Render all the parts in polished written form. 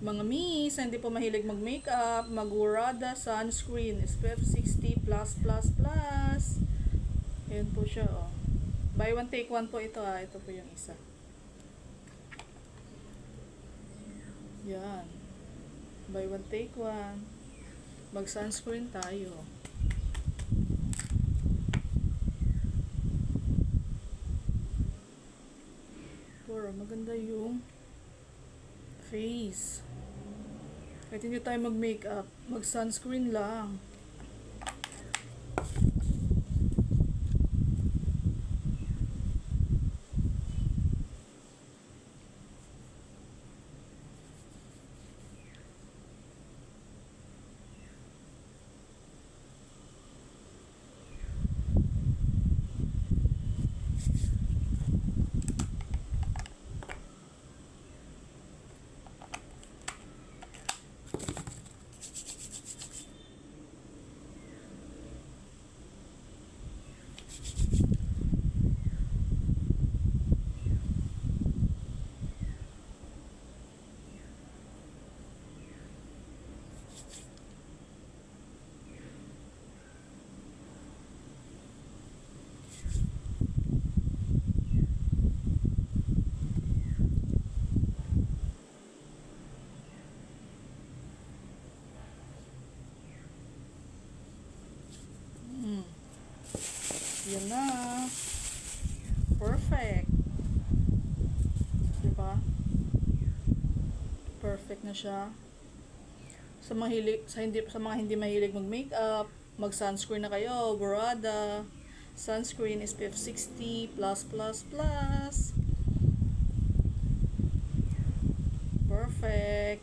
Mga miss, hindi po mahilig mag-makeup, mag-Urada sunscreen SPF 60+++. Ayan po siya, oh. Buy one take one po ito, ah. Ito po yung isa. Yan. Buy one take one. Mag-sunscreen tayo. Pero maganda yung face. Kahit hindi tayo mag-makeup, mag-sunscreen lang. Yan na. Perfect. Diba? Perfect na siya. Sa mga hindi mahilig mag-makeup, mag-sunscreen na kayo. Burrada sunscreen SPF 60+++. Perfect.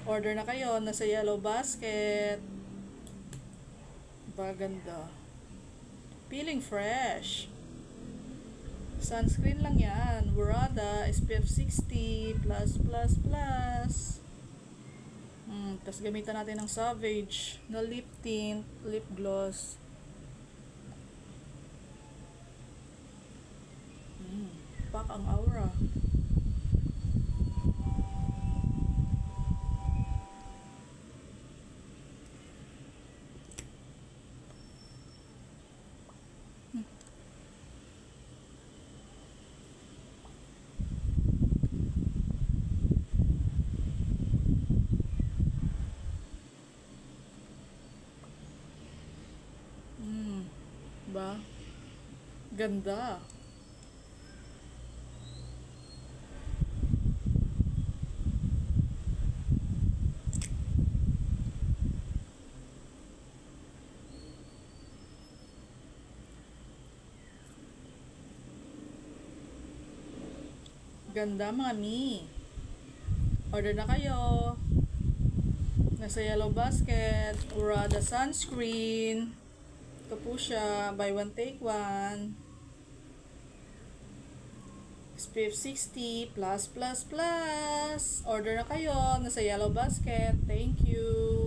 Order na kayo. Nasa yellow basket. Baganda. Feeling fresh. Sunscreen lang yan. Burrada SPF 60+++. Tapos gamitan natin ng Savage na lip tint, lip gloss. Pak ang aura. Ba? Ganda. Ganda, mami. Order na kayo. Nasa yellow basket. Urada sunscreen. Ito po siya. Buy one, take one. SPF 60+++. Order na kayo. Nasa yellow basket. Thank you.